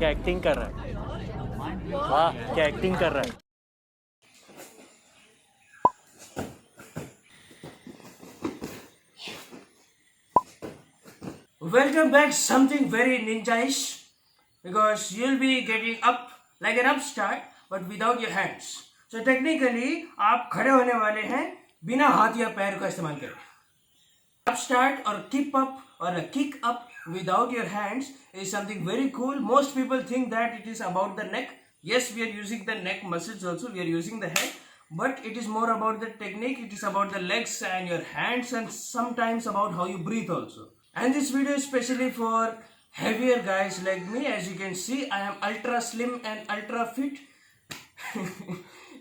क्या एक्टिंग कर रहा है? वाह, क्या एक्टिंग कर रहा है? Welcome back, something very ninja-ish, because you'll be getting up like an upstart but without your hands. So technically आप खड़े होने वाले हैं बिना हाथ या पैर का इस्तेमाल करके. Upstart or keep up or a kick up without your hands is something very cool. Most people think that it is about the neck. Yes, we are using the neck muscles also, we are using the head, but it is more about the technique. It is about the legs and your hands, and sometimes about how you breathe also. And this video is especially for heavier guys like me. As you can see, I am ultra slim and ultra fit.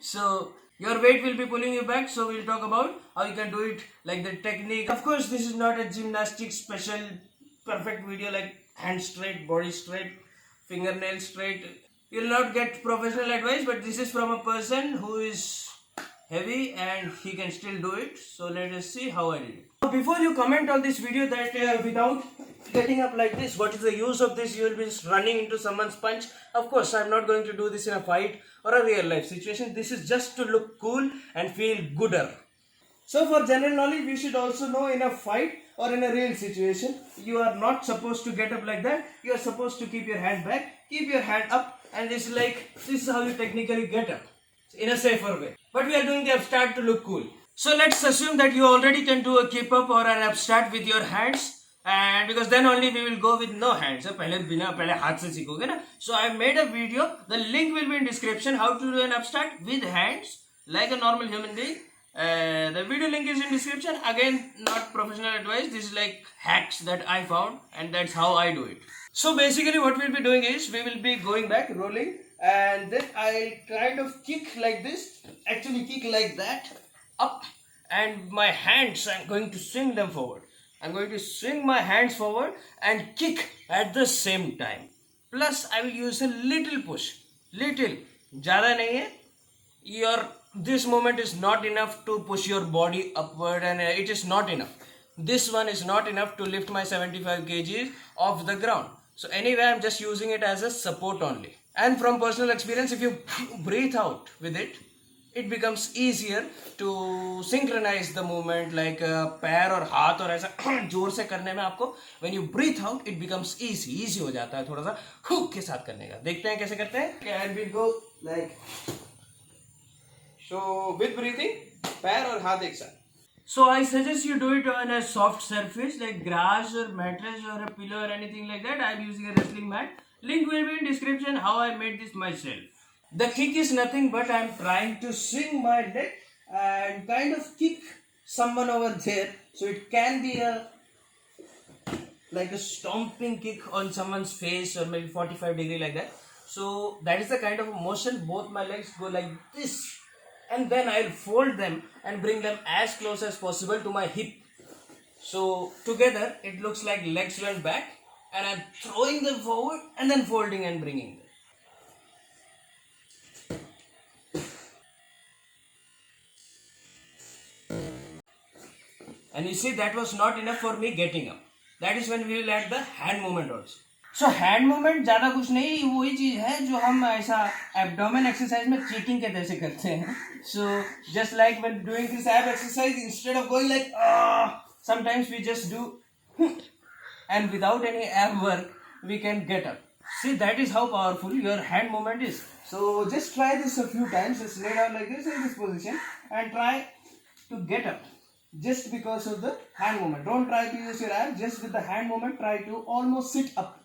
So your weight will be pulling you back, so we'll talk about how you can do it, like the technique. Of course, this is not a gymnastics special perfect video like hand straight, body straight, fingernail straight. You'll not get professional advice, but this is from a person who is heavy and he can still do it. So let us see how I did it. So before you comment on this video that without getting up like this, what is the use of this? You will be just running into someone's punch. Of course, I'm not going to do this in a fight or a real life situation. This is just to look cool and feel gooder. So for general knowledge, we should also know in a fight or in a real situation, you are not supposed to get up like that. You are supposed to keep your hand back, keep your hand up, and this is how you technically get up in a safer way. But we are doing the upstart to look cool. So let's assume that you already can do a keep up or an upstart with your hands, and because then only we will go with no hands. पहले हाथ से सीखोगे ना. So I made a video. The link will be in description. How to do an upstart with hands like a normal human being. The video link is in description. Again, not professional advice. This is like hacks that I found, and that's how I do it. So basically, what we'll be doing is we will be going back, rolling, and then I'll kind of kick like this. Actually, kick like that up, and my hands, I'm going to swing them forward. I'm going to swing my hands forward and kick at the same time. Plus, I will use a little push. Little. ज़्यादा नहीं है. This moment is not enough to push your body upward, and it is not enough. This one is not enough to lift my 75 kgs off the ground. So anyway, I'm just using it as a support only. And from personal experience, if you breathe out with it, it becomes easier to synchronize the movement, like पैर और हाथ और ऐसा जोर से करने में आपको when you breathe out it becomes easy हो जाता है थोड़ा सा हुक के साथ करने का. देखते हैं कैसे करते हैं. And we go like so with breathing, पैर और हाथ एक साथ. So I suggest you do it on a soft surface like grass or mattress or a pillow or anything like that. I'm using a wrestling mat. Link will be in description how I made this myself. The kick is nothing but I'm trying to swing my leg and kind of kick someone over there. So it can be like a stomping kick on someone's face or maybe 45 degree like that. So that is the kind of motion. Both my legs go like this, and then I'll fold them and bring them as close as possible to my hip. So together it looks like legs went back, and I'm throwing them forward and then folding and bringing them. And you see, that was not enough for me getting up. That is when we will add the hand movement also. So hand movement ज़्यादा कुछ नहीं, वही चीज़ है जो हम ऐसा abdomen exercise में cheating के जैसे करते हैं. So just like when doing this ab exercise, instead of going like sometimes we just do and without any ab work we can get up. See, that is how powerful your hand movement is. So just try this a few times. Just lay down like this in this position and try to get up. Just because of the hand movement. Don't try to use your arm. Just with the hand movement, try to almost sit up.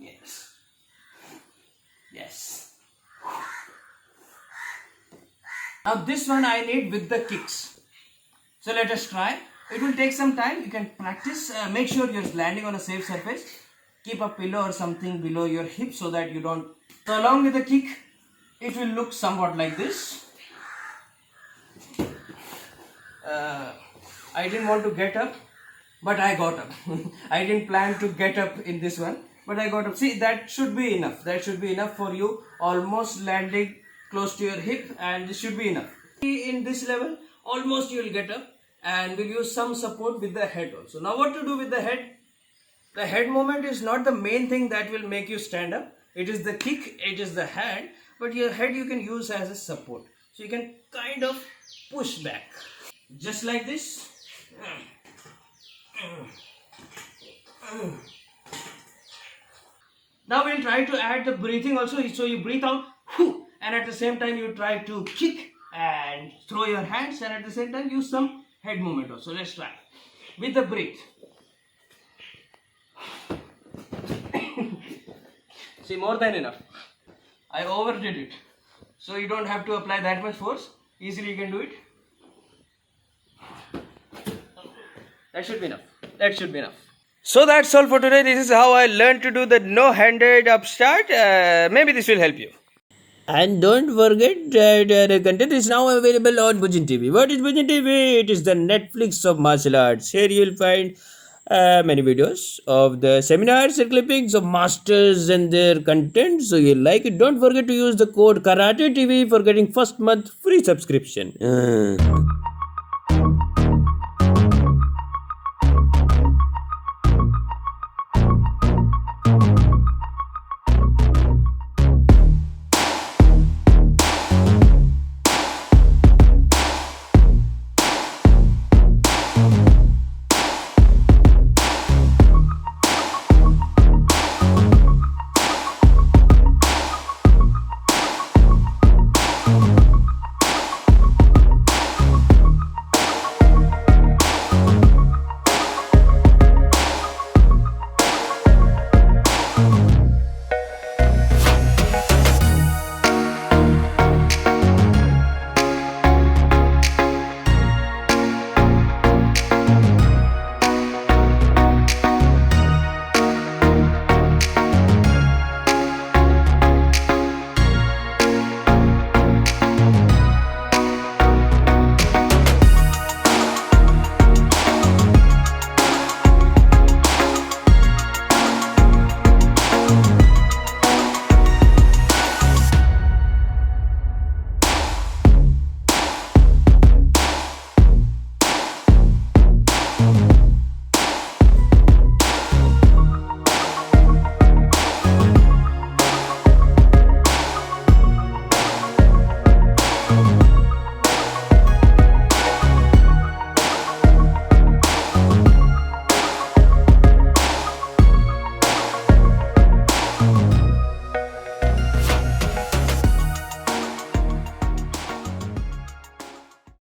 Yes. Yes. Now this one I need with the kicks. So let us try. It will take some time. You can practice. Make sure you're landing on a safe surface. Keep a pillow or something below your hip so that you don't. So along with the kick, it will look somewhat like this. I didn't want to get up, but I got up. I didn't plan to get up in this one, but I got up. See, that should be enough. That should be enough for you, almost landing close to your hip, and this should be enough. In this level, almost you will get up, and we'll use some support with the head also. Now what to do with the head? The head movement is not the main thing that will make you stand up. It is the kick, it is the hand, but your head you can use as a support. So you can kind of push back. Just like this. Now we'll try to add the breathing also. So you breathe out, and at the same time you try to kick and throw your hands, and at the same time use some head movement also. Let's try with the breath. See, more than enough. I overdid it. So you don't have to apply that much force. Easily you can do it. That should be enough. That should be enough. So that's all for today. This is how I learned to do the no-handed upstart. Maybe this will help you. And don't forget that the content is now available on Bujin TV. What is Bujin TV? It is the Netflix of martial arts. Here you will find many videos of the seminars and clippings of masters and their content. So you like it. Don't forget to use the code Karate TV for getting first month free subscription.